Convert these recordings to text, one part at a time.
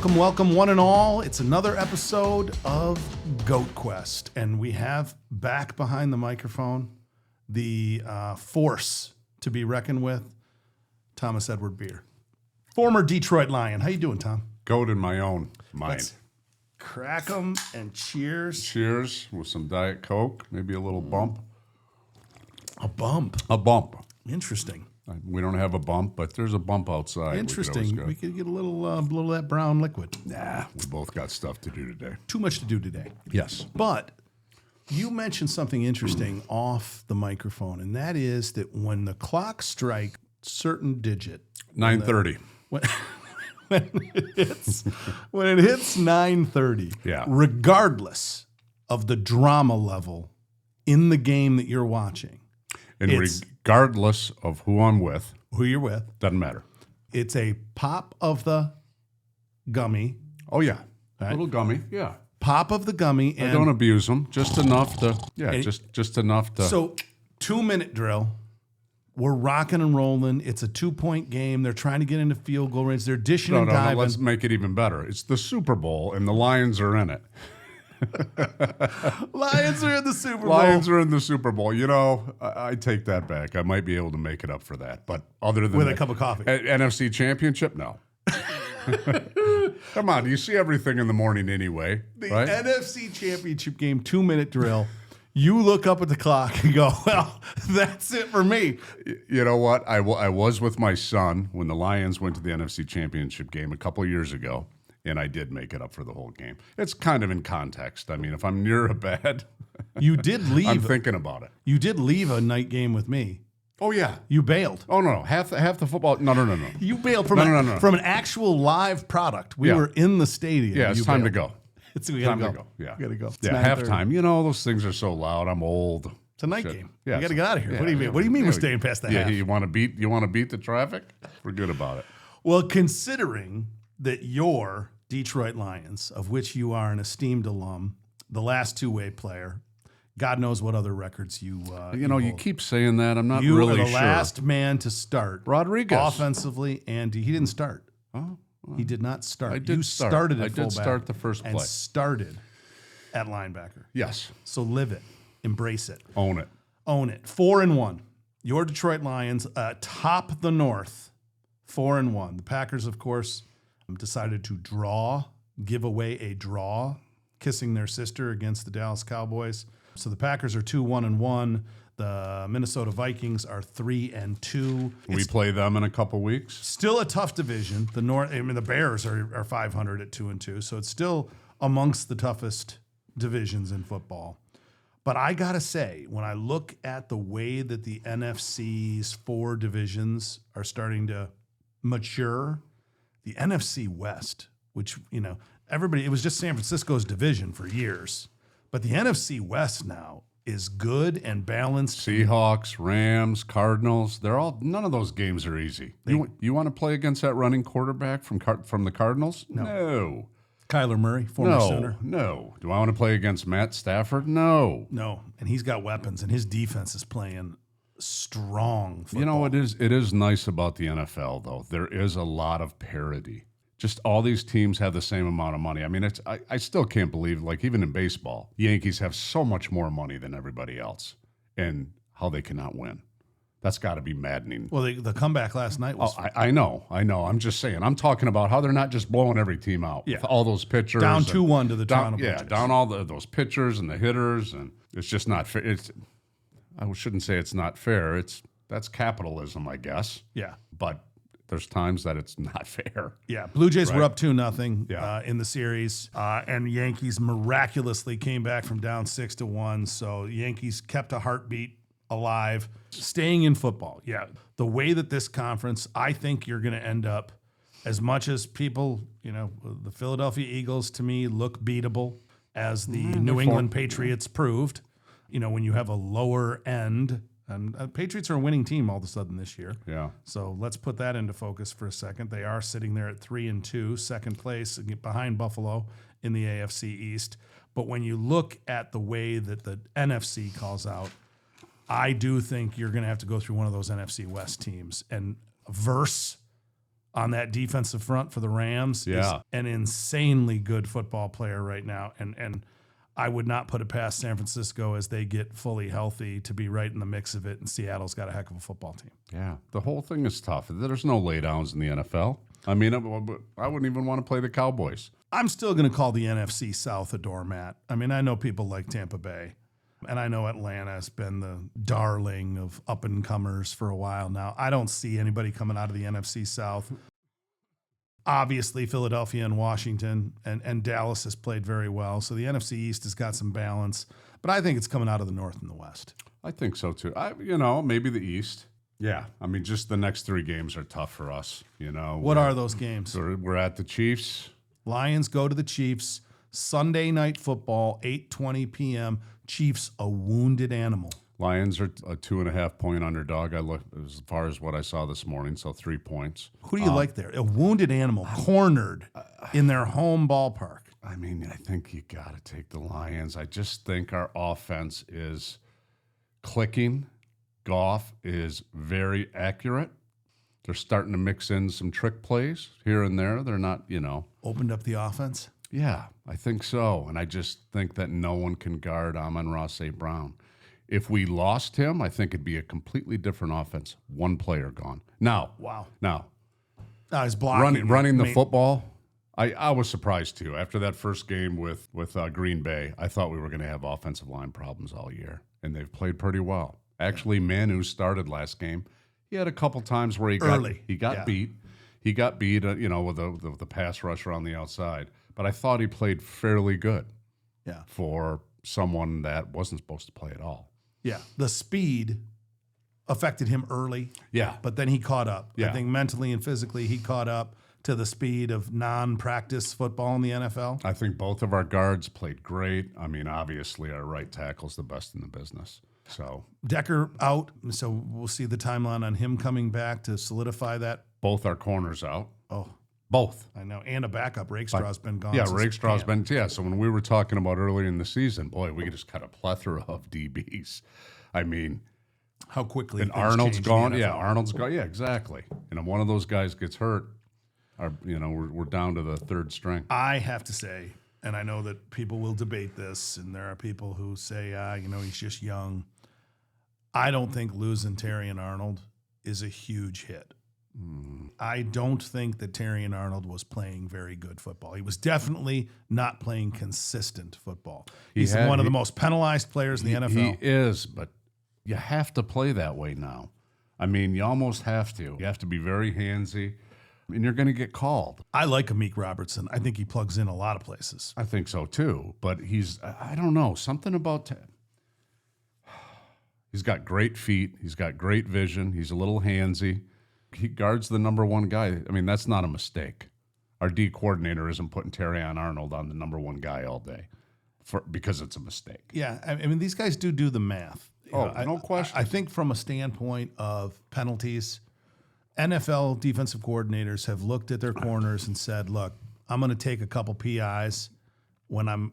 Welcome, one and all. It's another episode of GOATQUEST, and we have back behind the microphone the force to be reckoned with, Thomas Edward Beer, former Detroit Lion. How you doing, Tom? Goat in my own mind. Let's crack 'em and cheers. Cheers with some Diet Coke, maybe a little bump. A bump. A bump. Interesting. We don't have a bump, but there's a bump outside. Interesting. We could get a little of that brown liquid. Nah, we both got stuff to do today. Too much to do today. Yes. But you mentioned something interesting off the microphone, and that is that when the clock strikes certain digit, 9:30. when it hits 9:30, Yeah. regardless of the drama level in the game that you're watching, And regardless of who I'm with, who you're with, doesn't matter. it's a pop of the gummy, Oh, yeah. Right. Little gummy. Yeah. pop of the gummy, I and don't abuse them. Just enough to, And- just enough to. so 2-minute drill. We're rocking and rolling. It's a 2-point game. They're trying to get into field goal range. They're dishing and diving. let's make it even better. It's the Super Bowl, and the Lions are in it. Lions are in the Super Bowl. Lions are in the Super Bowl. You know, I take that back. I might be able to make it up for that. But other than With a that, cup of coffee. NFC Championship, no. Come on, you see everything in the morning anyway, The right? NFC Championship game, 2-minute drill. You look up at the clock and go, well, that's it for me. You know what? I was with my son when the Lions went to the NFC Championship game a couple of years ago, and I did make it up for the whole game. It's kind of in context. I mean, if I'm near a bad, You did leave. I'm thinking about it. You did leave a night game with me. Oh, yeah. You bailed. Oh, no. Half the football. No. You bailed from, No. from an actual live product. We Yeah. were in the stadium. Yeah, it's You time to bailed. go. We gotta Time go. to go. Yeah. We gotta go. It's Yeah, 9:30. halftime. You know, those things are so loud. I'm old. It's a night Shit. game. Yeah, You got to get out of here. yeah, What do you mean? What do you mean we're staying past the Yeah, half? you want to beat the traffic? We're good about it. Well, considering that your Detroit Lions, of which you are an esteemed alum, the last two-way player, God knows what other records you You know, you hold. keep saying that. I'm not You really are the sure. last man to start Rodriguez. offensively, and he didn't start. Oh, He did not start. I did you start. started at I did fullback start the first and play. started at linebacker. yes. So live it, embrace it, Own it. own it. 4-1. Your Detroit Lions top the North, 4-1. The Packers, of course, decided to give away a draw, kissing their sister against the Dallas Cowboys. So the Packers are 2-1. The Minnesota Vikings are 3-2. We play them in a couple weeks. Still a tough division. The Bears are 500 at 2-2, so it's still amongst the toughest divisions in football. But I gotta say, when I look at the way that the NFC's 4 divisions are starting to mature, the NFC West, which it was just San Francisco's division for years, but the NFC West now is good and balanced. Seahawks, Rams, Cardinals. None of those games are easy. You want to play against that running quarterback from the Cardinals? No. Kyler Murray, former center. No. Do I want to play against Matt Stafford? No. No, and he's got weapons, and his defense is playing strong football. You know, it is nice about the NFL, though. There is a lot of parity. Just all these teams have the same amount of money. I mean, I still can't believe, like, even in baseball, Yankees have so much more money than everybody else, and how they cannot win. That's got to be maddening. Well, the comeback last night was I know. I'm just saying. I'm talking about how they're not just blowing every team out. Yeah. With all those pitchers. down and 2-1 to the Toronto Blue Yeah, Jays. down all those pitchers and the hitters, and it's just not fair. I shouldn't say it's not fair. That's capitalism, I guess. Yeah. But there's times that it's not fair. Yeah, Blue Jays were Right. up 2-0 Yeah. in the series, and Yankees miraculously came back from down 6-1. So Yankees kept a heartbeat alive, staying in football. Yeah, the way that this conference, I think you're going to end up, as much as people, the Philadelphia Eagles to me look beatable, as the New England Patriots proved. When you have a lower end, and Patriots are a winning team all of a sudden this year. Yeah. So let's put that into focus for a second. They are sitting there at 3-2, second place behind Buffalo in the AFC East. But when you look at the way that the NFC calls out, I do think you're going to have to go through one of those NFC West teams and verse on that defensive front for the Rams is an insanely good football player right now. And I would not put it past San Francisco as they get fully healthy to be right in the mix of it. And Seattle's got a heck of a football team. Yeah, the whole thing is tough. There's no laydowns in the NFL. I mean, I wouldn't even want to play the Cowboys. I'm still going to call the NFC South a doormat. I mean, I know people like Tampa Bay, and I know Atlanta has been the darling of up-and-comers for a while now. I don't see anybody coming out of the NFC South. Obviously, Philadelphia and Washington and Dallas has played very well, so the NFC East has got some balance. But I think it's coming out of the North and the West. I think so, too. Maybe the East. Yeah, I mean, just the next 3 games are tough for us. What are those games? We're at the Chiefs. Lions go to the Chiefs. Sunday night football, 8:20 p.m. Chiefs, a wounded animal. Lions are a 2.5-point underdog. I looked as far as what I saw this morning, so 3 points. Who do you like there? A wounded animal cornered in their home ballpark. I mean, I think you got to take the Lions. I just think our offense is clicking. Gough is very accurate. They're starting to mix in some trick plays here and there. They're not, Opened up the offense? Yeah, I think so. And I just think that no one can guard Amon-Ra St. Brown. If we lost him, I think it'd be a completely different offense. One player gone. Now, he's blocking. Running the football, I was surprised too. After that first game with Green Bay, I thought we were going to have offensive line problems all year. And they've played pretty well. Actually, Manu started last game. He had a couple times where he got beat. He got beat, with the pass rusher on the outside. But I thought he played fairly good. Yeah. For someone that wasn't supposed to play at all. Yeah. The speed affected him early. Yeah. But then he caught up. Yeah. I think mentally and physically he caught up to the speed of non-practice football in the NFL. I think both of our guards played great. I mean, obviously our right tackle's the best in the business. So Decker out, so we'll see the timeline on him coming back to solidify that. Both our corners out. Oh, both. I know, and a rakestraw's Rakestraw's been gone. Yeah, Rakestraw's been. Yeah, so when we were talking about earlier in the season, boy, we just got a plethora of DBs. I mean, how quickly. And Arnold's gone. Yeah, Arnold's gone. Yeah, exactly. And if one of those guys gets hurt, we're down to the third string. I have to say, and I know that people will debate this, and there are people who say, he's just young. I don't think losing Terrion Arnold is a huge hit. I don't think that Terrion Arnold was playing very good football. He was definitely not playing consistent football. He's one of the most penalized players in the NFL. He is, but you have to play that way now. I mean, you almost have to. You have to be very handsy, and you're going to get called. I like Amik Robertson. I think he plugs in a lot of places. I think so, too. But I don't know, something about he's got great feet. He's got great vision. He's a little handsy. He guards the number one guy. I mean, that's not a mistake. Our D coordinator isn't putting Terrion Arnold on the number one guy all day because it's a mistake. Yeah, I mean, these guys do the math. No question. I think from a standpoint of penalties, NFL defensive coordinators have looked at their corners and said, look, I'm going to take a couple PIs when I'm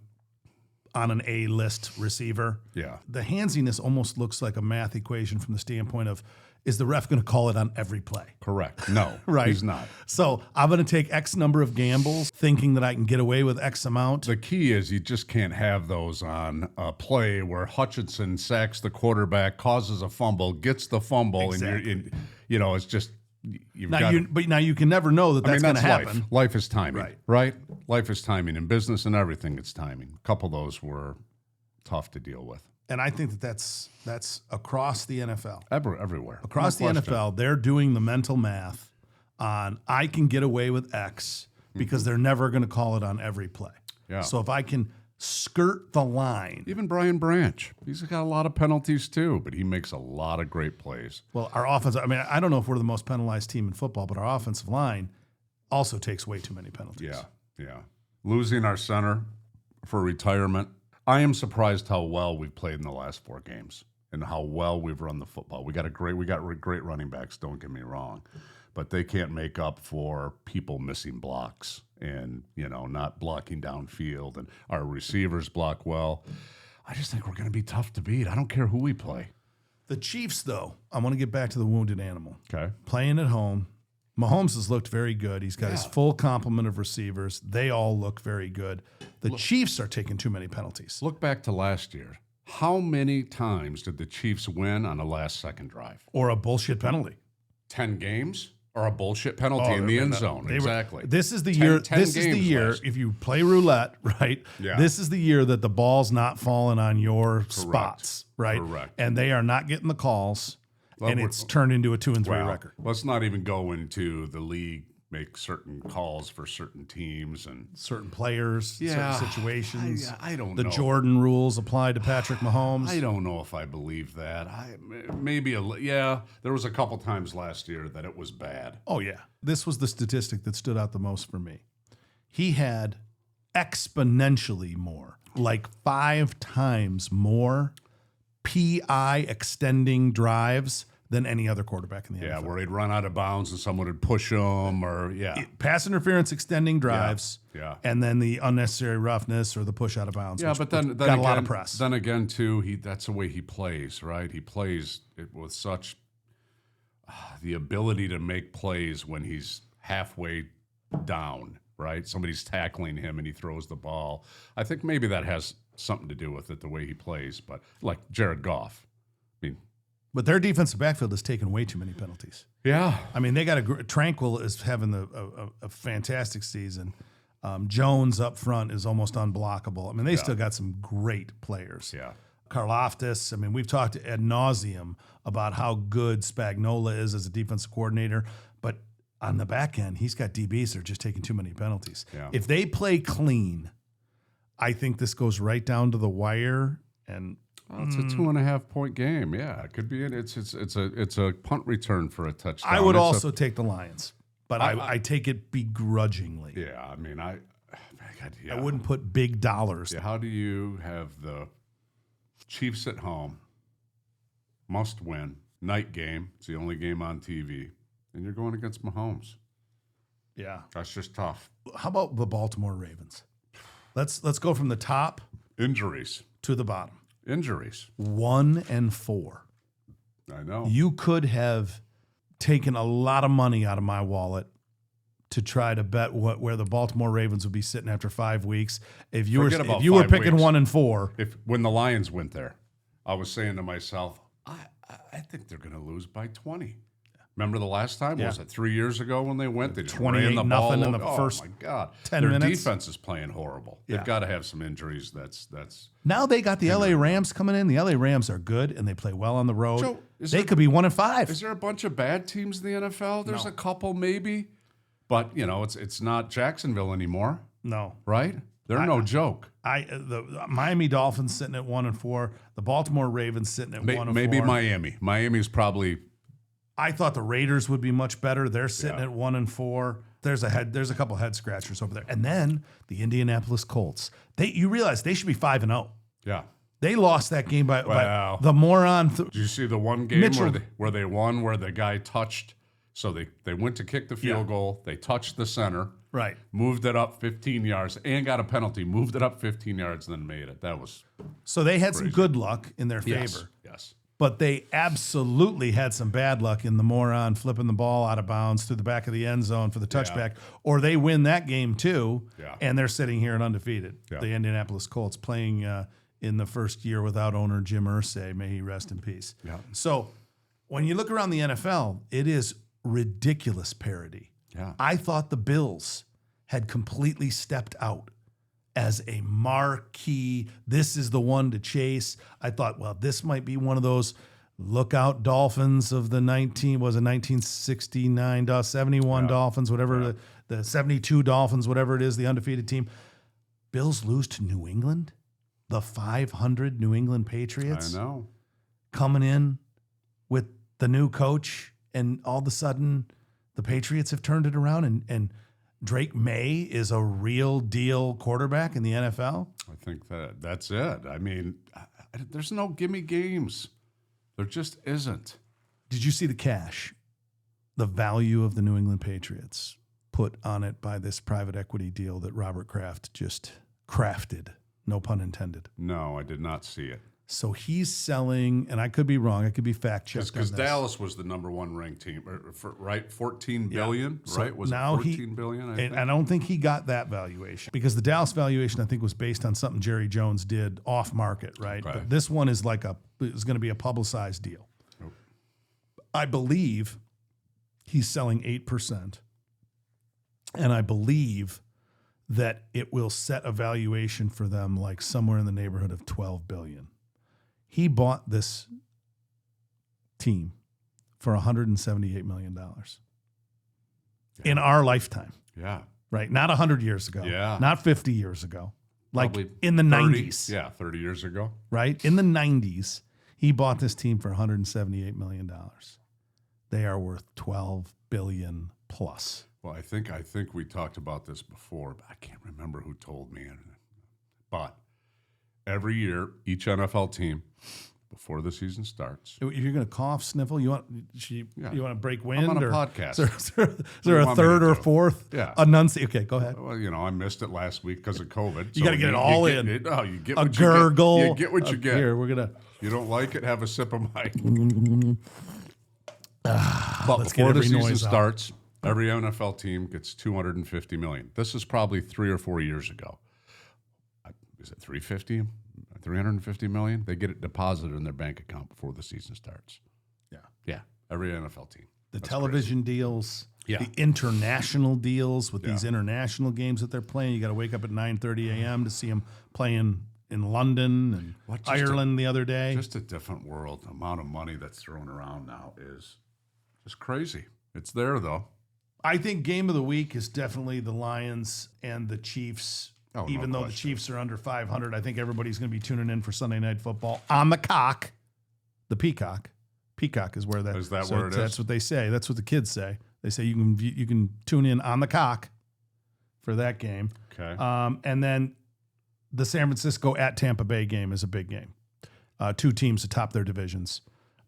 on an A-list receiver. Yeah. The handsiness almost looks like a math equation from the standpoint of, is the ref going to call it on every play? Correct. No, right. He's not. So I'm going to take X number of gambles thinking that I can get away with X amount. The key is you just can't have those on a play where Hutchinson sacks the quarterback, causes a fumble, gets the fumble, exactly. And it's just but now you can never know that that's going to happen. Life is timing, right? Life is timing. In business and everything, it's timing. A couple of those were tough to deal with. And I think that's across the NFL. Everywhere. Across the NFL, they're doing the mental math on I can get away with X because they're never going to call it on every play. Yeah. So if I can skirt the line. Even Brian Branch, he's got a lot of penalties too, but he makes a lot of great plays. Well, our offense, I don't know if we're the most penalized team in football, but our offensive line also takes way too many penalties. Yeah. Losing our center for retirement. I am surprised how well we've played in the last 4 games and how well we've run the football. We got great running backs, don't get me wrong, but they can't make up for people missing blocks and, not blocking downfield, and our receivers block well. I just think we're going to be tough to beat. I don't care who we play. The Chiefs, though, I want to get back to the wounded animal. Okay. Playing at home, Mahomes has looked very good. He's got his full complement of receivers. They all look very good. The Chiefs are taking too many penalties. Look back to last year. How many times did the Chiefs win on a last-second drive? Or a bullshit penalty. 10 games? Or a bullshit penalty in the end zone. Exactly. This is the year. This is the year. If you play roulette, right? Yeah. This is the year that the ball's not falling on your spots, right? Correct. And they are not getting the calls, and it's turned into a 2-3 record. Let's not even go into the league make certain calls for certain teams and certain players, certain situations. I don't know. The Jordan rules apply to Patrick Mahomes. I don't know if I believe that. There was a couple times last year that it was bad. Oh, yeah. This was the statistic that stood out the most for me. He had exponentially more, like 5 times more PI extending drives than any other quarterback in the NFL. Yeah, where he'd run out of bounds and someone would push him pass interference extending drives, and then the unnecessary roughness or the push out of bounds. Yeah, but then got a lot of press. Then again, too, that's the way he plays, right? He plays it with such the ability to make plays when he's halfway down, right? Somebody's tackling him and he throws the ball. I think maybe that has something to do with it, the way he plays. But like Jared Gough, but their defensive backfield has taken way too many penalties. Yeah. I mean, they got Tranquil is having a fantastic season. Jones up front is almost unblockable. I mean, they still got some great players. Yeah. Karlaftis. I mean, we've talked ad nauseum about how good Spagnuolo is as a defensive coordinator, but on the back end, he's got DBs that are just taking too many penalties. Yeah. If they play clean, I think this goes right down to the wire. And it's a 2.5 point game. Yeah, it could be. It's a punt return for a touchdown. I would also take the Lions, but I take it begrudgingly. Yeah, I mean, I wouldn't put big dollars. Yeah, how do you have the Chiefs at home, must win, night game? It's the only game on TV, and you're going against Mahomes. Yeah, that's just tough. How about the Baltimore Ravens? Let's go from the top injuries to the bottom. Injuries. 1-4. I know. You could have taken a lot of money out of my wallet to try to bet where the Baltimore Ravens would be sitting after 5 weeks. If you were picking 1-4. When the Lions went there, I was saying to myself, I think they're going to lose by 20. Remember the last time? Was it 3 years ago when they went? They just ran the ball in the first 10 Their minutes. defense is playing horrible. They've got to have some injuries. That's now they got the LA Rams coming in. The LA Rams are good and they play well on the road. Joe, they could be 1-5. Is there a bunch of bad teams in the NFL? There's a couple maybe, but it's not Jacksonville anymore. No, right? They're no joke. The Miami Dolphins sitting at 1-4. The Baltimore Ravens sitting at 1-4. Maybe Miami. Miami's probably. I thought the Raiders would be much better. They're sitting at 1-4. There's a couple head scratchers over there. And then the Indianapolis Colts. You realize they should be 5-0. Yeah. They lost that game by the moron. Did you see the one game where they won, where the guy touched? So they went to kick the field goal. They touched the center. Right. Moved it up 15 yards and got a penalty. Moved it up 15 yards and then made it. That was so they had some good luck in their favor. Yes. But they absolutely had some bad luck in the moron flipping the ball out of bounds through the back of the end zone for the touchback, or they win that game too, and they're sitting here and undefeated. Yeah. The Indianapolis Colts playing in the first year without owner Jim Irsay, may he rest in peace. Yeah. So when you look around the NFL, it is ridiculous parity. Yeah. I thought the Bills had completely stepped out as a marquee, this is the one to chase. I thought, well, this might be one of those lookout Dolphins of the 1969, 71 Dolphins, whatever, the 72 Dolphins, whatever it is, the undefeated team. Bills lose to New England, the 500 New England Patriots. I know. Coming in with the new coach, and all of a sudden the Patriots have turned it around, and Drake May is a real deal quarterback in the NFL? I think that's it. I mean, there's no gimme games. There just isn't. Did you see the cash, the value of the New England Patriots put on it by this private equity deal that Robert Kraft just crafted? No pun intended. No, I did not see it. So he's selling, and I could be wrong. I could be fact checked Because on this. Dallas was the number one ranked team, right? 14 billion, So right? Was now it 14 billion? I think. And I don't think he got that valuation because the Dallas valuation I think was based on something Jerry Jones did off market, right? Okay. But this one is is going to be a publicized deal. Nope. I believe he's selling 8%, and I believe that it will set a valuation for them like somewhere in the neighborhood of $12 billion. He bought this team for $178 million in our lifetime, Yeah. right? Not 100 years ago, Yeah. not 50 years ago, like Probably in the 30, 90s, Yeah, 30 years ago. right? In the 90s, he bought this team for $178 million. They are worth $12 billion plus. Well, I think we talked about this before, but I can't remember who told me. But every year, each NFL team, before the season starts. If you're going to cough, sniffle, you want to break wind? I'm on a or podcast. Is there do you a want me third to or do? fourth? Yeah. Okay, go ahead. Well, I missed it last week because of COVID. You got to get it all in. You get A what gurgle. You get what you get. Here, we're going to. You don't like it? Have a sip of my. But Let's get before the every season noise out. starts, every NFL team gets $250 million. This is probably 3 or 4 years ago. Is it 350? 350 million? They get it deposited in their bank account before the season starts. Yeah. Yeah, every NFL team. The That's television deals, Yeah. the international deals with these Yeah. international games that they're playing. You got to wake up at 9:30 a.m. to see them playing in London and Just Ireland the other day. Just a different world. The amount of money that's thrown around now is just crazy. It's there, though. I think game of the week is definitely the Lions and the Chiefs. Oh, no Even though the question. Chiefs are under 500, I think everybody's going to be tuning in for Sunday Night Football on the cock, the Peacock. Peacock is where that Is that where it is? That's what they say. That's what the kids say. They say you can tune in on the cock for that game. Okay. And then the San Francisco at Tampa Bay game is a big game. Two teams atop their divisions.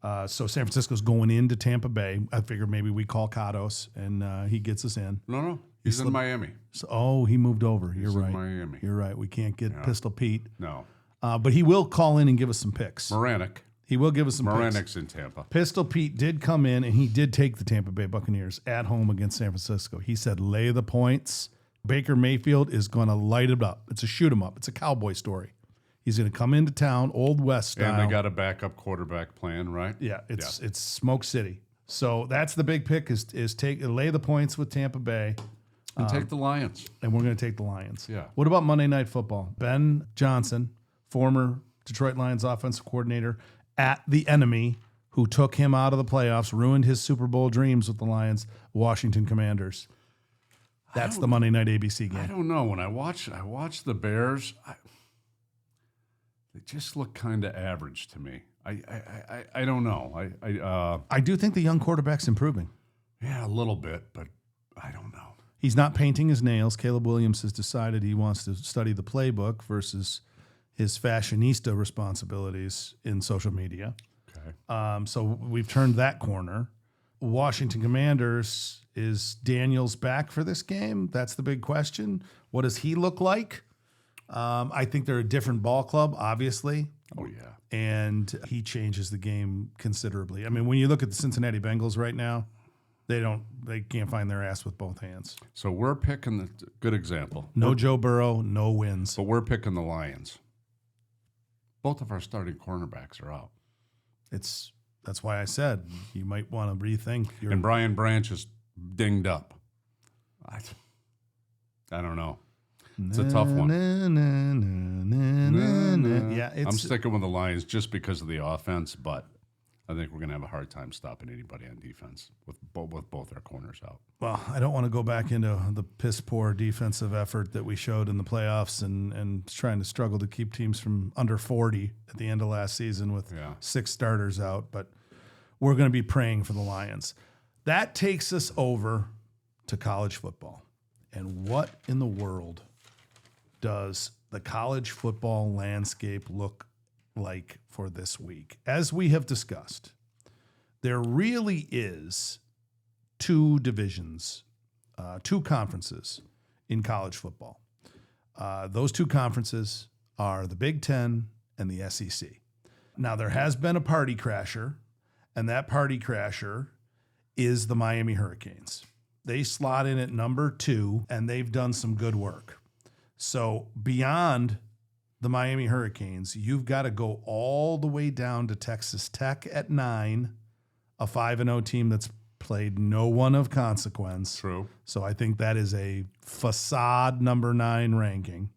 So San Francisco's going into Tampa Bay. I figured maybe we call Kados and he gets us in. No. He's in Miami. So, he moved over. You're He's in right. Miami. You're right. We can't get Pistol Pete. No. But he will call in and give us some picks. Moranic. He will give us some picks. Moranic's in Tampa. Pistol Pete did come in, and he did take the Tampa Bay Buccaneers at home against San Francisco. He said, lay the points. Baker Mayfield is going to light it up. It's a shoot 'em up. It's a cowboy story. He's going to come into town, Old West style. And they got a backup quarterback plan, right? Yeah, it's Smoke City. So that's the big pick is lay the points with Tampa Bay. And take the Lions. And we're going to take the Lions. Yeah. What about Monday Night Football? Ben Johnson, former Detroit Lions offensive coordinator, at the enemy who took him out of the playoffs, ruined his Super Bowl dreams with the Lions, Washington Commanders. That's the Monday Night ABC I game. don't know. When I watch the Bears, they just look kind of average to me. I don't know. I do think the young quarterback's improving. Yeah, a little bit, but I don't know. He's not painting his nails. Caleb Williams has decided he wants to study the playbook versus his fashionista responsibilities in social media. Okay. So we've turned that corner. Washington Commanders, is Daniels back for this game? That's the big question. What does he look like? I think they're a different ball club, obviously. Oh, yeah. And he changes the game considerably. I mean, when you look at the Cincinnati Bengals right now, they can't find their ass with both hands. So we're picking good example. No Joe Burrow, no wins. But we're picking the Lions. Both of our starting cornerbacks are out. That's why I said you might want to rethink your. And Brian Branch is dinged up. I don't know. It's a tough one. Yeah, I'm sticking with the Lions just because of the offense, but I think we're going to have a hard time stopping anybody on defense with both our corners out. Well, I don't want to go back into the piss poor defensive effort that we showed in the playoffs and trying to struggle to keep teams from under 40 at the end of last season with 6 starters out, but we're going to be praying for the Lions. That takes us over to college football. And what in the world does the college football landscape look like for this week? As we have discussed, there really is 2 divisions, 2 conferences in college football. Those 2 conferences are the Big Ten and the SEC. Now, there has been a party crasher, and that party crasher is the Miami Hurricanes. They slot in at number 2, and they've done some good work. So beyond the Miami Hurricanes, you've got to go all the way down to Texas Tech at 9, a 5-0 team that's played no one of consequence. True. So I think that is a facade number 9 ranking.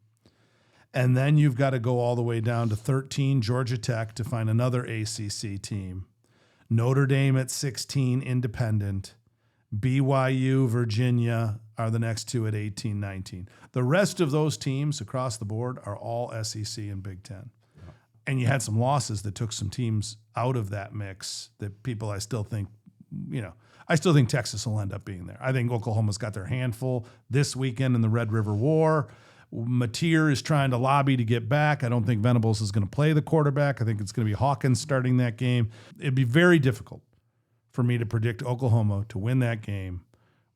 And then you've got to go all the way down to 13, Georgia Tech, to find another ACC team. Notre Dame at 16, independent. BYU, Virginia are the next 2 at 18, 19. The rest of those teams across the board are all SEC and Big Ten. Yeah. And you had some losses that took some teams out of that mix that people I still think Texas will end up being there. I think Oklahoma's got their handful this weekend in the Red River War. Mateer is trying to lobby to get back. I don't think Venables is going to play the quarterback. I think it's going to be Hawkins starting that game. It'd be very difficult for me to predict Oklahoma to win that game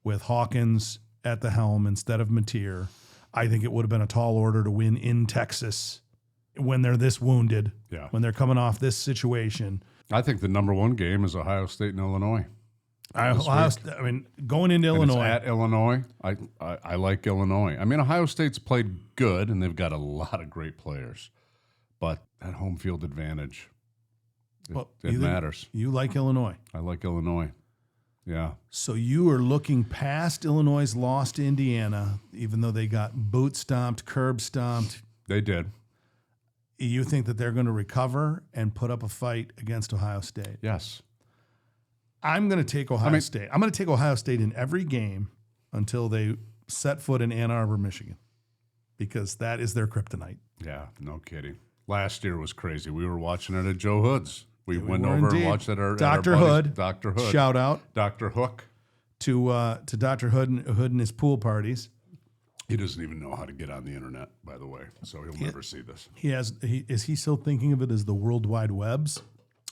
with Hawkins at the helm instead of Mateer. I think it would have been a tall order to win in Texas when they're this wounded, when they're coming off this situation. I think the number 1 game is Ohio State and Illinois. Going into Illinois. It's at Illinois. I like Illinois. I mean, Ohio State's played good, and they've got a lot of great players. But that home field advantage, it matters. You like Illinois. I like Illinois. Yeah. So you are looking past Illinois' loss to Indiana, even though they got boot stomped, curb stomped. They did. You think that they're going to recover and put up a fight against Ohio State? Yes. I'm going to take Ohio State. I'm going to take Ohio State in every game until they set foot in Ann Arbor, Michigan, because that is their kryptonite. Yeah, no kidding. Last year was crazy. We were watching it at Joe Hood's. We went over and watched it at Dr. our Hood. Dr. Hood. Shout out. Dr. Hook. To Dr. Hood and his pool parties. He doesn't even know how to get on the internet, by the way, so he'll never see this. Is he still thinking of it as the World Wide Webs?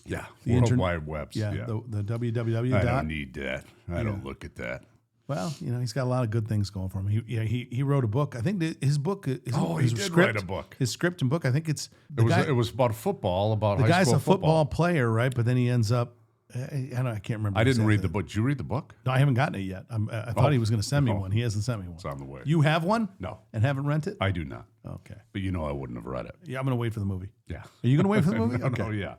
Yeah, World Wide Webs. Yeah, yeah. The www. I don't need that. I don't look at that. Well, he's got a lot of good things going for him. He wrote a book. I think his book. He did write a book. His script and book. I think it was about football. About the high guy's school a football player, right? But then he ends up. I can't remember. I didn't read the book. Did you read the book? No, I haven't gotten it yet. I thought he was going to send me one. He hasn't sent me one. It's on the way. You have one? No. And haven't rented it? I do not. Okay. But I wouldn't have read it. Yeah, I'm going to wait for the movie. Yeah. Are you going to wait for the movie? Okay. Oh, yeah.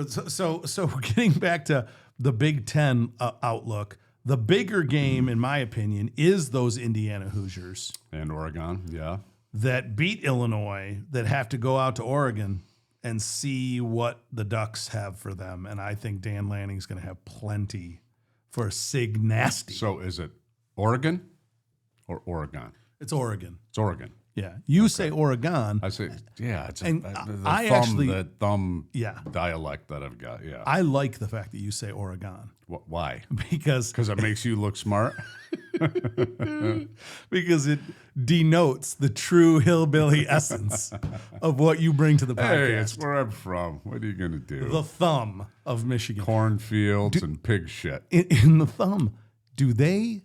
So getting back to the Big Ten outlook, the bigger game, in my opinion, is those Indiana Hoosiers. And Oregon, yeah. That beat Illinois, that have to go out to Oregon and see what the Ducks have for them. And I think Dan Lanning's going to have plenty for Sig Nasty. So is it Oregon or Oregon? It's Oregon. It's Oregon. Yeah. You say Oregon. I say, yeah. It's the thumb dialect that I've got, yeah. I like the fact that you say Oregon. Why? Because it makes you look smart? Because it denotes the true hillbilly essence of what you bring to the podcast. Hey, it's where I'm from. What are you going to do? The thumb of Michigan. Cornfields and pig shit. In the thumb, do they,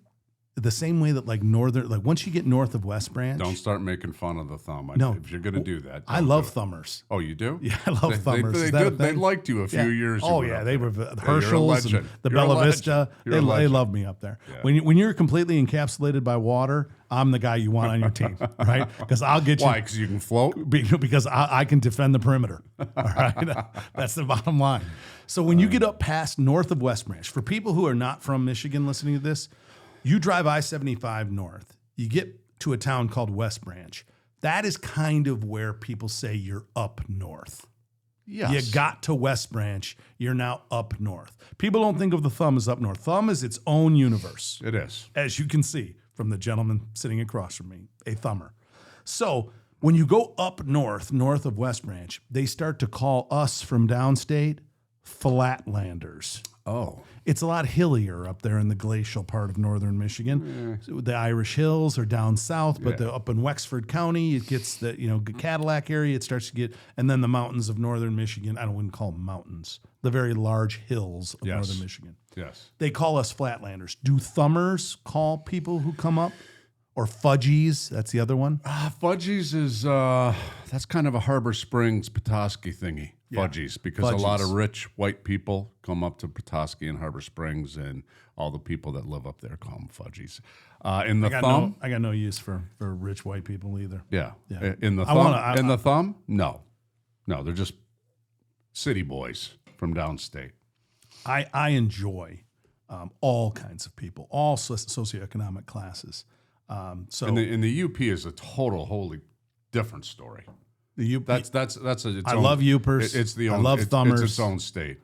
the same way that once you get north of West Branch. Don't start making fun of the thumb. No. If you're going to do that. I love thumbers. Oh, you do? Yeah, I love thumbers. They liked you a few years ago. Oh, yeah. They were the Herschels and the You're Bella Vista. They love me up there. Yeah. When you're completely encapsulated by water, I'm the guy you want on your team, right? Because I'll get you. Why? Because you can float? Because I can defend the perimeter. All right? That's the bottom line. So when you get up past north of West Branch, for people who are not from Michigan listening to this, you drive I-75 north, you get to a town called West Branch. That is kind of where people say you're up north. Yes. You got to West Branch, you're now up north. People don't think of the thumb as up north. Thumb is its own universe. It is. As you can see from the gentleman sitting across from me, a thumber. So when you go up north of West Branch, they start to call us from downstate Flatlanders. Oh. It's a lot hillier up there in the glacial part of northern Michigan. So the Irish Hills are down south, but up in Wexford County, it gets the Cadillac area. It starts to get, and then the mountains of northern Michigan. I wouldn't call them mountains. The very large hills of northern Michigan. Yes. They call us Flatlanders. Do thumbers call people who come up? Or fudgies? That's the other one. Fudgies is that's kind of a Harbor Springs Petoskey thingy. Fudgies, because a lot of rich white people come up to Petoskey and Harbor Springs, and all the people that live up there call them Fudgies. In the thumb, I got no use for rich white people either. yeah. Yeah. In the thumb, the thumb, no, they're just city boys from downstate. I enjoy all kinds of people, all socioeconomic classes. So And the UP is a wholly different story. the UP, That's I love Upers. I love Thumbers. It's its own state.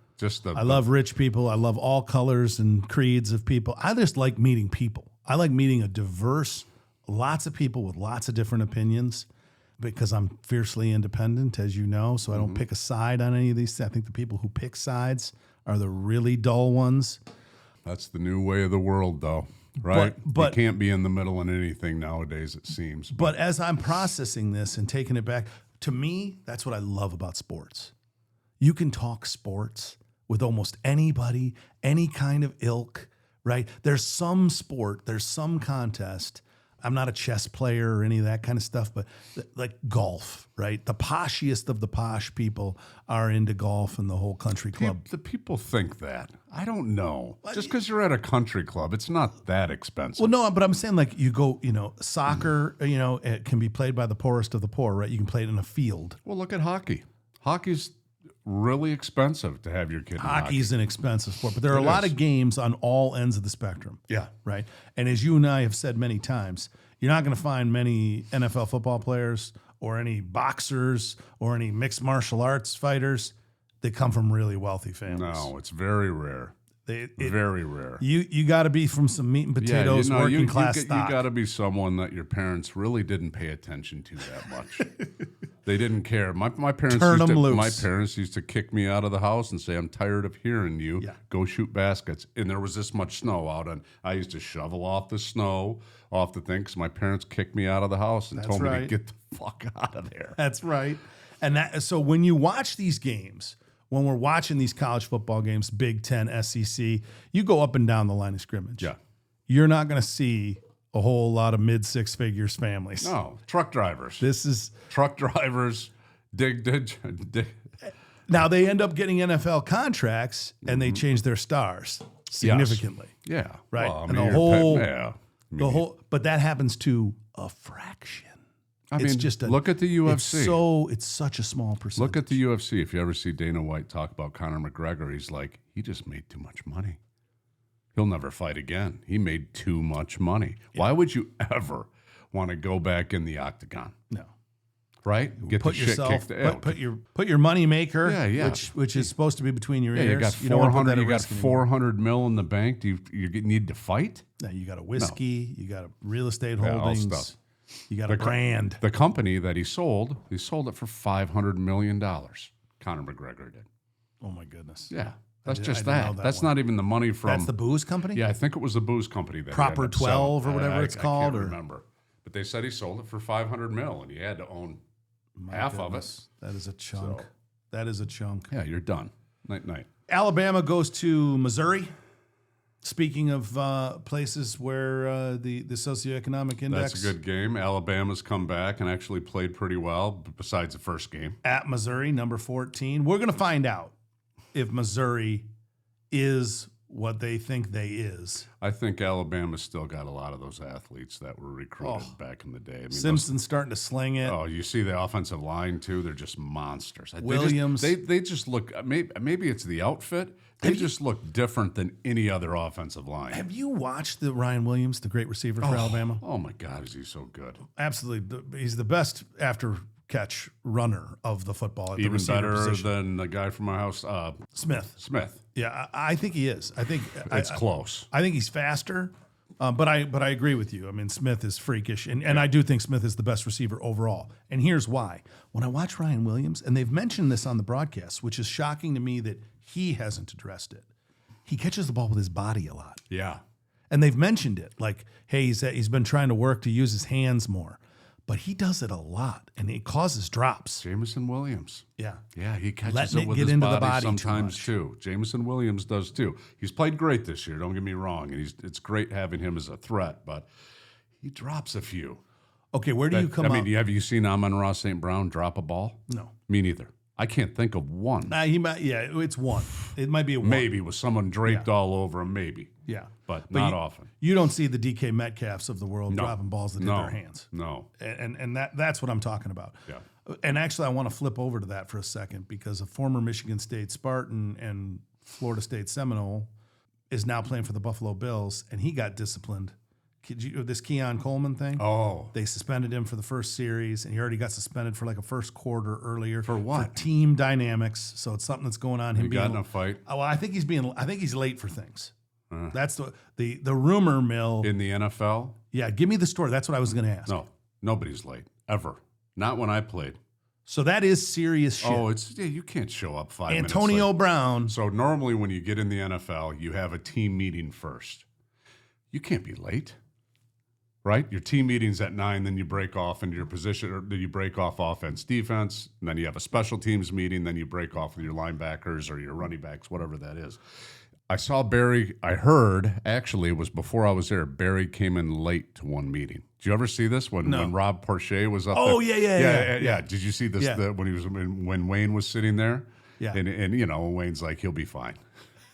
I love rich people. I love all colors and creeds of people. I just like meeting people. I like meeting a diverse, lots of people with lots of different opinions, because I'm fiercely independent, as you know, so I don't pick a side on any of these. I think the people who pick sides are the really dull ones. That's the new way of the world, though, right? But you can't be in the middle in anything nowadays, it seems. But as I'm processing this and taking it back, to me, that's what I love about sports. You can talk sports with almost anybody, any kind of ilk, right? There's some sport, there's some contest. I'm not a chess player or any of that kind of stuff, but like golf, right? The poshiest of the posh people are into golf in the whole country club. The people think that. I don't know. Just because you're at a country club, it's not that expensive. Well, no, but I'm saying like you go, soccer, it can be played by the poorest of the poor, right? You can play it in a field. Well, look at hockey. Hockey's really expensive to have your kid in hockey. Hockey's an expensive sport, but there are a lot of games on all ends of the spectrum. Yeah. Right. And as you and I have said many times, you're not going to find many NFL football players or any boxers or any mixed martial arts fighters that come from really wealthy families. No, it's very rare. Very rare. You got to be from some meat and potatoes, working class stock. You got to be someone that your parents really didn't pay attention to that much. They didn't care. My parents used to kick me out of the house and say, "I'm tired of hearing you. Yeah. Go shoot baskets." And there was this much snow out, and I used to shovel off the snow off the thing because my parents kicked me out of the house and told me to get the fuck out of there. That's right. And so when you watch these games, when we're watching these college football games, Big Ten, SEC, you go up and down the line of scrimmage. Yeah. You're not going to see a whole lot of mid six figures families. No, truck drivers. This is truck drivers. Dig. Now they end up getting NFL contracts and they change their stars significantly. Yes. Yeah. Right. Well, and but that happens to a fraction. Look at the UFC. It's such a small percentage. Look at the UFC. If you ever see Dana White talk about Conor McGregor, he's like, he just made too much money. He'll never fight again. He made too much money. Yeah. Why would you ever want to go back in the octagon? No. Right? Put your money maker, which is supposed to be between your ears. You got 400. You got 400 mil in the bank. Do you need to fight? No, you got a whiskey. You got a real estate holdings. All stuff. You got a brand. The company that he sold it for $500 million. Conor McGregor did. Oh my goodness. Yeah. That's That's not even the money from. That's the booze company? Yeah, I think it was the booze company. That Proper 12 or whatever it's called. I can't remember. But they said he sold it for $500 million, and he had to own half of it. That is a chunk. That is a chunk. Yeah, you're done. Night. Alabama goes to Missouri. Speaking of places where the socioeconomic index. That's a good game. Alabama's come back and actually played pretty well, besides the first game. At Missouri, number 14. We're going to find out if Missouri is what they think they is. I think Alabama's still got a lot of those athletes that were recruited back in the day. Simpson's starting to sling it. Oh, you see the offensive line, too? They're just monsters. Williams. They just look, maybe it's the outfit. They just look different than any other offensive line. Have you watched the Ryan Williams, the great receiver for Alabama? Oh, my God, is he so good. Absolutely. He's the best after catch runner of the football at the Even receiver better position. than the guy from my house, Smith. Yeah, I think he is. I think it's close. I think he's faster, but I agree with you. I mean, Smith is freakish, and I do think Smith is the best receiver overall. And here's why: when I watch Ryan Williams, and they've mentioned this on the broadcast, which is shocking to me that he hasn't addressed it. He catches the ball with his body a lot. Yeah, and they've mentioned it, like, hey, he's been trying to work to use his hands more. But he does it a lot, and it causes drops. Jameson Williams. Yeah. Yeah, he catches Letting it with get his into body, the body sometimes too. Jameson Williams does too. He's played great this year, don't get me wrong, and it's great having him as a threat, but he drops a few. Okay, where do you come up? Have you seen Amon-Ra St. Brown drop a ball? No. Me neither. I can't think of one. He might. Yeah, it's one. It might be a one. Maybe with someone draped all over him, maybe. Yeah, But not you, often. You don't see the DK Metcalfs of the world dropping balls that hit their hands. No. And that's what I'm talking about. Yeah. And actually, I want to flip over to that for a second because a former Michigan State Spartan and Florida State Seminole is now playing for the Buffalo Bills, and he got disciplined. This Keon Coleman thing. Oh. They suspended him for the first series, and he already got suspended for like a first quarter earlier. For what? For team dynamics. So it's something that's going on. He got in a fight? Well, I think he's late for things. That's the rumor mill. In the NFL? Yeah, give me the story. That's what I was going to ask. No, nobody's late, ever. Not when I played. So that is serious shit. Oh, you can't show up 5 minutes Antonio late. Brown. So normally when you get in the NFL, you have a team meeting first. You can't be late, right? Your team meeting's at 9, then you break off into your position, or then you break off offense, defense, and then you have a special teams meeting, then you break off with your linebackers or your running backs, whatever that is. I saw Barry, I heard, actually, it was before I was there, Barry came in late to one meeting. Did you ever see this when Rob Porcher was up there? Oh, yeah. Did you see this when Wayne was sitting there? Yeah. And Wayne's like, he'll be fine.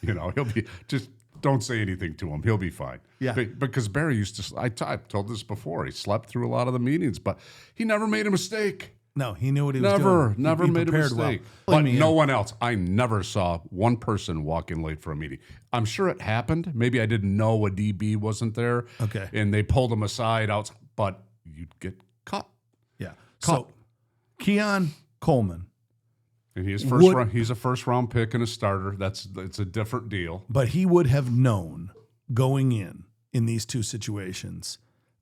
He'll be, just don't say anything to him. He'll be fine. Yeah. Because Barry used to, I've told this before, he slept through a lot of the meetings, but he never made a mistake. No, he knew what he was doing. Never made a mistake. Well. But no one else. I never saw one person walk in late for a meeting. I'm sure it happened. Maybe I didn't know a DB wasn't there. Okay. And they pulled him aside out, but you'd get caught. Yeah. Caught. So Keon Coleman. And he's a first round pick and a starter. It's a different deal. But he would have known going in these two situations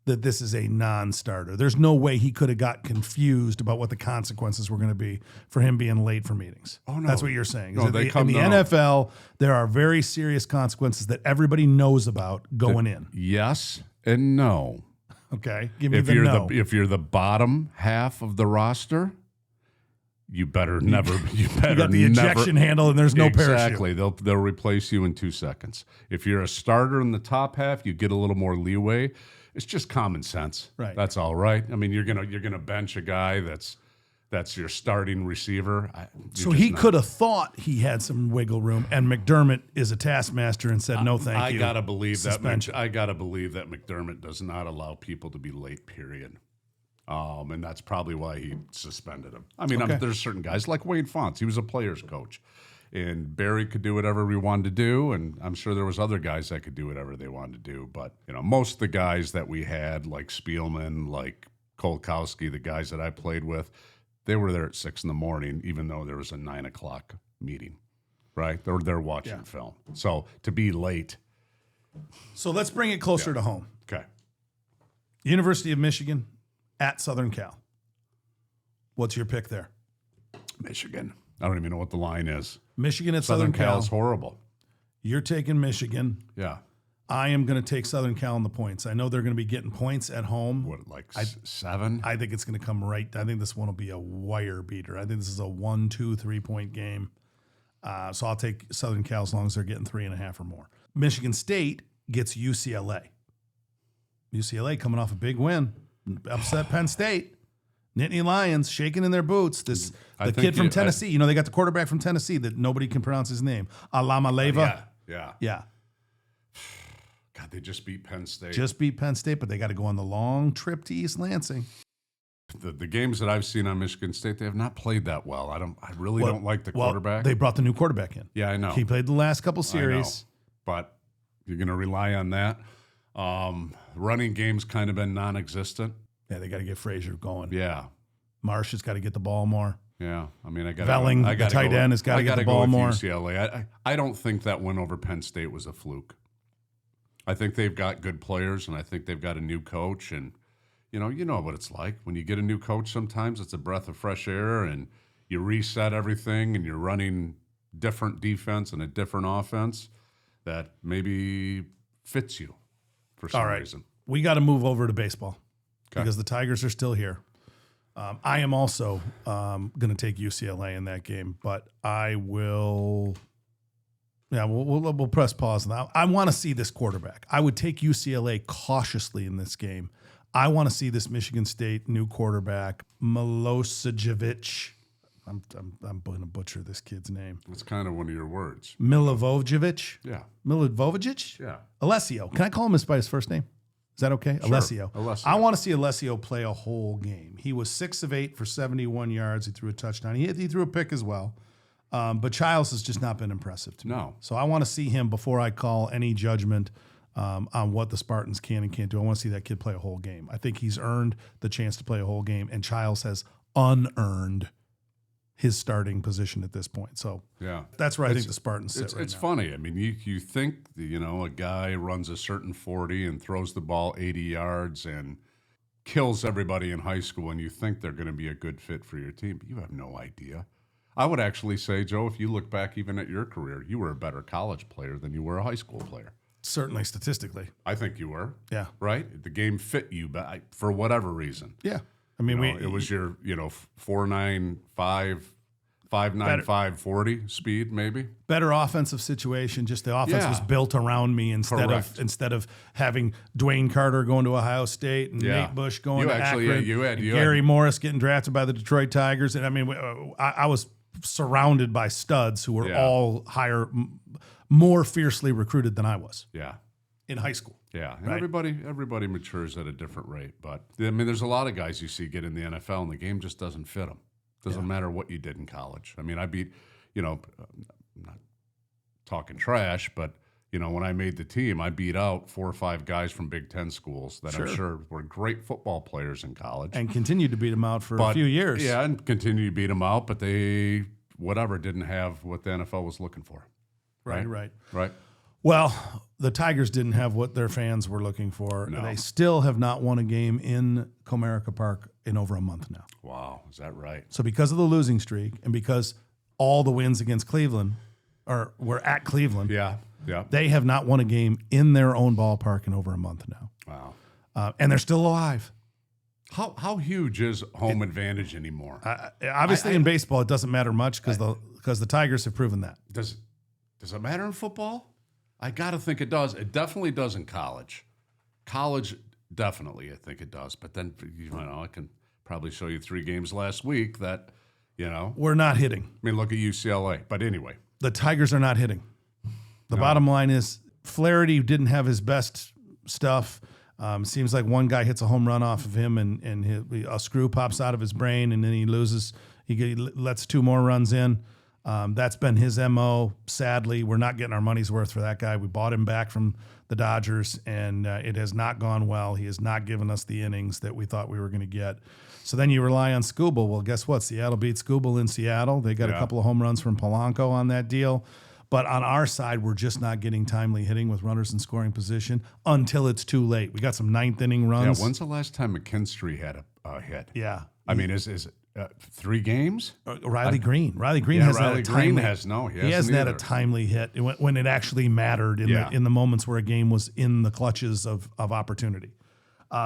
that this is a non-starter. There's no way he could have got confused about what the consequences were going to be for him being late for meetings. Oh, no. That's what you're saying. No, in the NFL, there are very serious consequences that everybody knows about going in. Yes and no. Okay, give me the no. If you're the bottom half of the roster, you better never. You got the ejection handle, and there's no parachute. Exactly, they'll replace you in 2 seconds. If you're a starter in the top half, you get a little more leeway. It's just common sense. Right. That's all right. I mean, you're gonna bench a guy that's your starting receiver. So he could have thought he had some wiggle room, and McDermott is a taskmaster and said no, thank you. I gotta believe Suspension. that. I gotta believe that McDermott does not allow people to be late. Period. And that's probably why he suspended him. I mean, there's certain guys like Wayne Fontes. He was a player's coach. And Barry could do whatever he wanted to do, and I'm sure there was other guys that could do whatever they wanted to do. But, most of the guys that we had, like Spielman, like Kolkowski, the guys that I played with, they were there at 6 a.m, even though there was a 9 o'clock meeting, right? They're watching film. So to be late. So let's bring it closer to home. Okay. University of Michigan at Southern Cal. What's your pick there? Michigan. I don't even know what the line is. Michigan at Southern Cal. Cal's horrible. You're taking Michigan. Yeah. I am going to take Southern Cal on the points. I know they're going to be getting points at home. What, like 7? I think it's going to come right. I think this one will be a wire beater. I think this is a 1, 2, 3 point game. So I'll take Southern Cal as long as they're getting 3.5 or more. Michigan State gets UCLA. UCLA coming off a big win. Upset Penn State. Nittany Lions shaking in their boots. The kid from Tennessee. They got the quarterback from Tennessee that nobody can pronounce his name. Alama Leva. Yeah. God, they just beat Penn State. Just beat Penn State, but they got to go on the long trip to East Lansing. The games that I've seen on Michigan State, they have not played that well. I really don't like the quarterback. They brought the new quarterback in. Yeah, I know. He played the last couple series. But you're going to rely on that. Running game's kind of been non-existent. Yeah, they got to get Frazier going. Yeah. Marsh has got to get the ball more. Yeah, I mean, Velling, the tight end, has got to get the ball more. UCLA. I don't think that win over Penn State was a fluke. I think they've got good players, and I think they've got a new coach. And you know what it's like when you get a new coach. Sometimes it's a breath of fresh air, and you reset everything, and you're running different defense and a different offense that maybe fits you for some reason. We got to move over to baseball because the Tigers are still here. I am also going to take UCLA in that game, but I will. Yeah, we'll press pause on that. I want to see this quarterback. I would take UCLA cautiously in this game. I want to see this Michigan State new quarterback, Milosevic, I'm going to butcher this kid's name. It's kind of one of your words. Milivojevic? Yeah. Milivojevic? Yeah. Alessio. Can I call him by his first name? Is that okay? Sure. Alessio. Alessio. I want to see Alessio play a whole game. He was 6 of 8 for 71 yards. He threw a touchdown. He threw a pick as well. But Childs has just not been impressive to me. No. So I want to see him before I call any judgment on what the Spartans can and can't do. I want to see that kid play a whole game. I think he's earned the chance to play a whole game, and Childs has unearned his starting position at this point. So yeah, that's where I think the Spartans sit right It's now. funny. I mean, you think, a guy runs a certain 40 and throws the ball 80 yards and kills everybody in high school, and you think they're going to be a good fit for your team, but you have no idea. I would actually say, Joe, if you look back even at your career, you were a better college player than you were a high school player. Certainly statistically. I think you were. Yeah. Right? The game fit you for whatever reason. Yeah. I mean, It was your, 4.95, 5.95, 40 speed, maybe. Better offensive situation. Just the offense Yeah. was built around me instead Correct. of having Dwayne Carter going to Ohio State and Yeah. Nate Bush going You to actually- Akron, you had- and you Gary had- Morris getting drafted by the Detroit Tigers. And I mean, I was surrounded by studs who were Yeah. all more fiercely recruited than I was Yeah. in high school. Yeah, and Right. everybody matures at a different rate. But, I mean, there's a lot of guys you see get in the NFL, and the game just doesn't fit them. Doesn't matter what you did in college. I mean, I beat, I'm not talking trash, but, when I made the team, I beat out 4 or 5 guys from Big Ten schools that I'm sure were great football players in college. And continued to beat them out for a few years. Yeah, and continue to beat them out, but they, didn't have what the NFL was looking for. Right. Well, the Tigers didn't have what their fans were looking for. No. They still have not won a game in Comerica Park in over a month now. Wow, is that right? So because of the losing streak and because all the wins against Cleveland were at Cleveland, Yeah. they have not won a game in their own ballpark in over a month now. Wow. And they're still alive. How huge is home advantage anymore? Obviously, in baseball, it doesn't matter much because the Tigers have proven that. Does it matter in football? I got to think it does. It definitely does in college. College, definitely, I think it does. But then, I can probably show you 3 games last week that, We're not hitting. I mean, look at UCLA. But anyway. The Tigers are not hitting. The bottom line is Flaherty didn't have his best stuff. Seems like one guy hits a home run off of him and a screw pops out of his brain and then he loses. He lets 2 more runs in. That's been his MO. Sadly, we're not getting our money's worth for that guy. We bought him back from the Dodgers, and it has not gone well. He has not given us the innings that we thought we were going to get. So then you rely on Skubal. Well, guess what? Seattle beat Skubal in Seattle. They got a couple of home runs from Polanco on that deal. But on our side, we're just not getting timely hitting with runners in scoring position until it's too late. We got some 9th inning runs. Yeah, when's the last time McKinstry had a hit? Yeah. I mean, is it 3 games? Riley Green. Riley Green Yeah, hasn't Riley had a Green timely, has no. He hasn't had a timely hit when it actually mattered in the moments where a game was in the clutches of opportunity.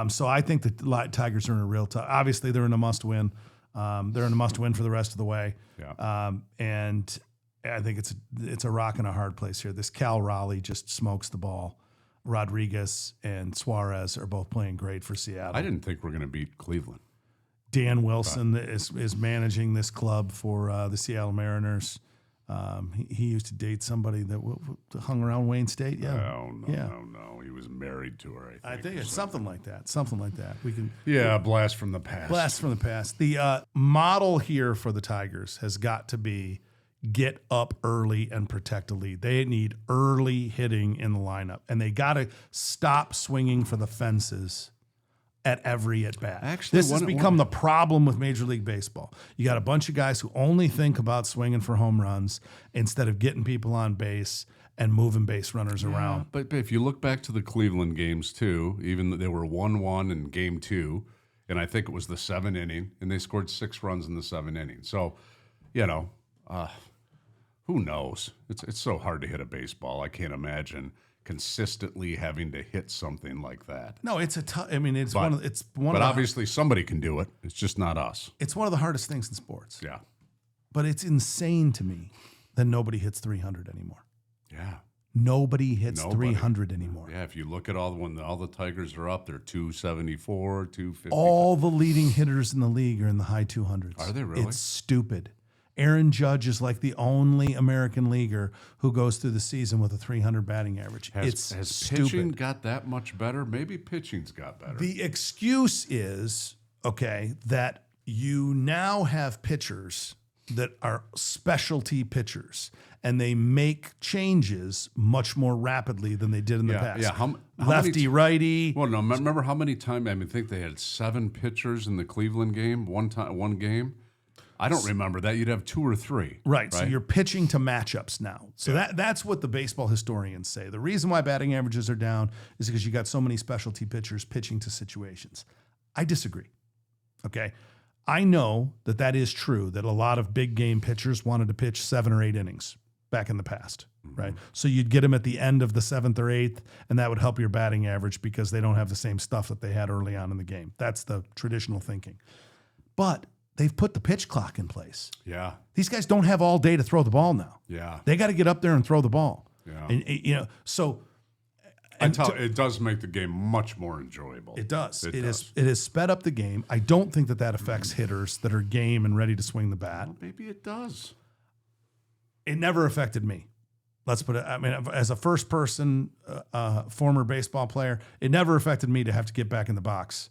So I think the Tigers are in a real tough. Obviously, they're in a must-win. They're in a must-win for the rest of the way. Yeah. And I think it's a rock and a hard place here. This Cal Raleigh just smokes the ball. Rodriguez and Suarez are both playing great for Seattle. I didn't think we're going to beat Cleveland. Dan Wilson is managing this club for the Seattle Mariners. He used to date somebody that hung around Wayne State. Yeah. No. He was married to her, I think it's something like that. Something like that. We can blast from the past. blast from the past. The model here for the Tigers has got to be get up early and protect a lead. They need early hitting in the lineup, and they got to stop swinging for the fences at every at bat. Actually, this has become the problem with Major League Baseball. You got a bunch of guys who only think about swinging for home runs instead of getting people on base and moving base runners around. But if you look back to the Cleveland games too, even though they were 1-1 in game 2, and I think it was the 7th inning, and they scored 6 runs in the 7th inning. So, who knows? It's so hard to hit a baseball. I can't imagine consistently having to hit something like that. No, it's a tough. I mean, But obviously somebody can do it. It's just not us. It's one of the hardest things in sports. Yeah. But it's insane to me that nobody hits 300 anymore. Yeah. Nobody hits 300 anymore. Yeah, if you look at all the Tigers are up, they're 274, 250. All the leading hitters in the league are in the high 200s. Are they really? It's stupid. Aaron Judge is like the only American leaguer who goes through the season with a 300 batting average. It's Has stupid. pitching got that much better? Maybe pitching's got better. The excuse is, okay, that you now have pitchers that are specialty pitchers, and they make changes much more rapidly than they did in the past. Yeah, how lefty, righty. Well, no, remember how many times? I think they had 7 pitchers in the Cleveland game, one game. I don't remember that. You'd have 2 or 3. Right. So you're pitching to matchups now. So that's what the baseball historians say. The reason why batting averages are down is because you got so many specialty pitchers pitching to situations. I disagree. Okay. I know that is true, that a lot of big game pitchers wanted to pitch 7 or 8 innings back in the past, right? So you'd get them at the end of the 7th or 8th, and that would help your batting average because they don't have the same stuff that they had early on in the game. That's the traditional thinking. But they've put the pitch clock in place. Yeah. These guys don't have all day to throw the ball now. Yeah. They got to get up there and throw the ball. Yeah. And so it does make the game much more enjoyable. It does. It has sped up the game. I don't think that affects hitters that are game and ready to swing the bat. Well, maybe it does. It never affected me. Let's put it, I mean, as a first person, former baseball player, it never affected me to have to get back in the box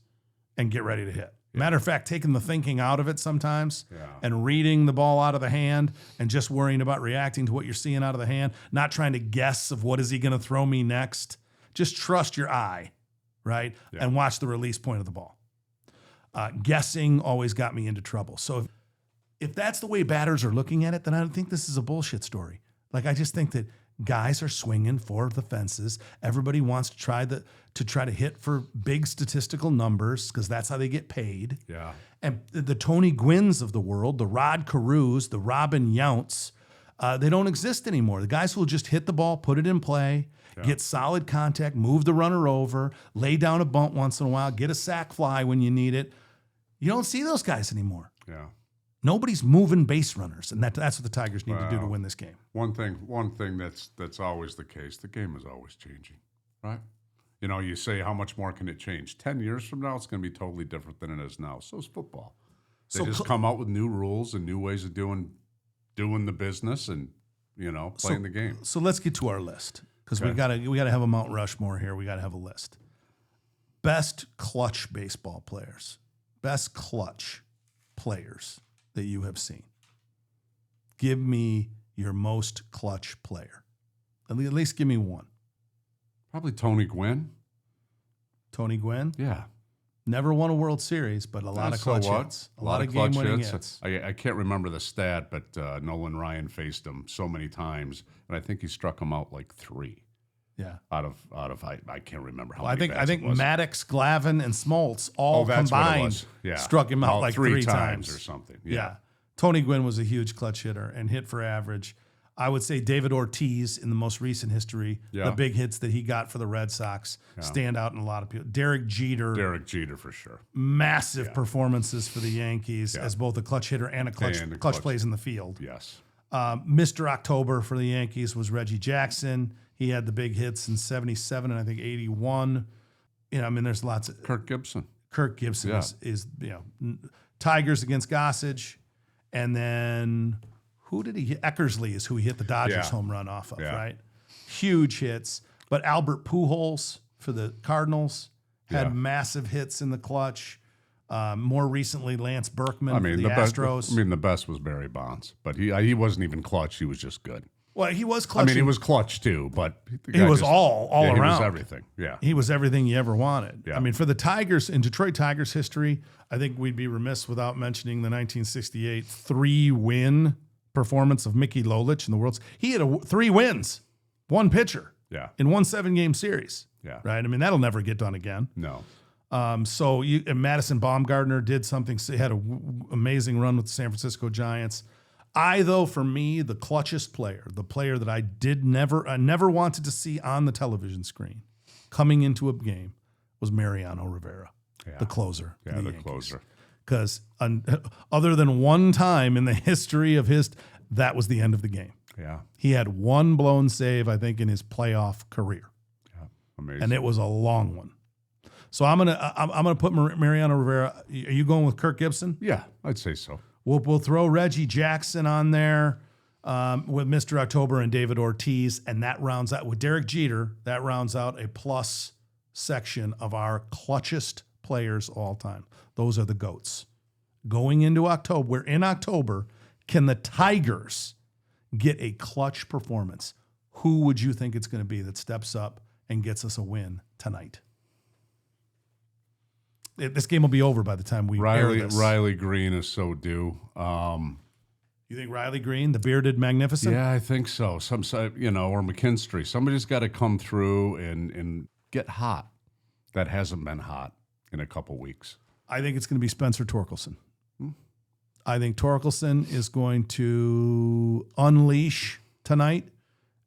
and get ready to hit. Matter of fact, taking the thinking out of it sometimes and reading the ball out of the hand and just worrying about reacting to what you're seeing out of the hand, not trying to guess of what is he going to throw me next. Just trust your eye, right? Yeah. And watch the release point of the ball. Guessing always got me into trouble. So if that's the way batters are looking at it, then I don't think this is a bullshit story. Like, I just think that guys are swinging for the fences. Everybody wants to try to hit for big statistical numbers because that's how they get paid. Yeah. And the Tony Gwynns of the world, the Rod Carews, the Robin Younts, they don't exist anymore. The guys who will just hit the ball, put it in play, get solid contact, move the runner over, lay down a bunt once in a while, get a sac fly when you need it. You don't see those guys anymore. Yeah. Nobody's moving base runners, and that's what the Tigers need to do to win this game. One thing that's always the case. The game is always changing, right? You know, you say how much more can it change? 10 years from now, it's going to be totally different than it is now. So is football. They just come out with new rules and new ways of doing the business and playing the game. So let's get to our list because we gotta have a Mount Rushmore here. We gotta have a list. Best clutch baseball players. Best clutch players that you have seen. Give me your most clutch player. At least give me one. Probably Tony Gwynn. Tony Gwynn? Yeah. Never won a World Series, but a lot of clutch hits. A lot of game-winning hits. I can't remember the stat, but Nolan Ryan faced him so many times, and I think he struck him out like 3. Yeah. Out of I can't remember how many. I think it was. Maddox, Glavine, and Smoltz all combined struck him out like 3 times or something. Yeah. Tony Gwynn was a huge clutch hitter and hit for average. I would say David Ortiz in the most recent history, the big hits that he got for the Red Sox stand out in a lot of people. Derek Jeter for sure. Massive performances for the Yankees as both a clutch hitter and a clutch plays in the field. Yes. Mr. October for the Yankees was Reggie Jackson. He had the big hits in 77 and I think 81. There's lots of Kirk Gibson. is Tigers against Gossage. And then who did he hit? Eckersley is who he hit the Dodgers home run off of, right? Huge hits. But Albert Pujols for the Cardinals had massive hits in the clutch. More recently, Lance Berkman for the Astros. The best was Barry Bonds, but he wasn't even clutch. He was just good. Well, he was clutch. He was clutch too, but he was all around. He was everything. Yeah, he was everything you ever wanted. Yeah. For the Tigers, in Detroit Tigers history, I think we'd be remiss without mentioning the 1968 3-win performance of Mickey Lolich in the World Series. He had 3 wins, 1 pitcher, in 1 7-game series. Yeah, right. That'll never get done again. No. And Madison Baumgartner did something. He had an amazing run with the San Francisco Giants. For me, the clutchest player, the player that I never wanted to see on the television screen coming into a game was Mariano Rivera, the closer. Yeah, the closer. Because other than one time in the history of that was the end of the game. Yeah. He had 1 blown save, I think, in his playoff career. Yeah, amazing. And it was a long one. So I'm gonna put Mariano Rivera. Are you going with Kirk Gibson? Yeah, I'd say so. We'll throw Reggie Jackson on there with Mr. October and David Ortiz, and that rounds out with Derek Jeter. That rounds out a plus section of our clutchest players all time. Those are the GOATs. Going into October, we're in October. Can the Tigers get a clutch performance? Who would you think it's going to be that steps up and gets us a win tonight? This game will be over by the time we air this. Riley Green is so due. You think Riley Green, the bearded magnificent? Yeah, I think so. Or McKinstry. Somebody's got to come through and get hot. That hasn't been hot in a couple weeks. I think it's going to be Spencer Torkelson. I think Torkelson is going to unleash tonight,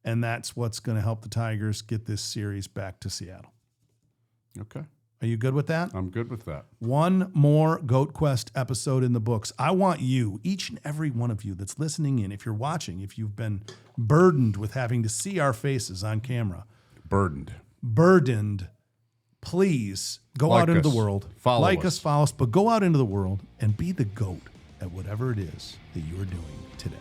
and that's what's going to help the Tigers get this series back to Seattle. Okay. Are you good with that? I'm good with that. One more Goat Quest episode in the books. I want you, each and every one of you that's listening in, if you're watching, if you've been burdened with having to see our faces on camera. Burdened. Please go out into the world. Follow us, but go out into the world and be the GOAT at whatever it is that you're doing today.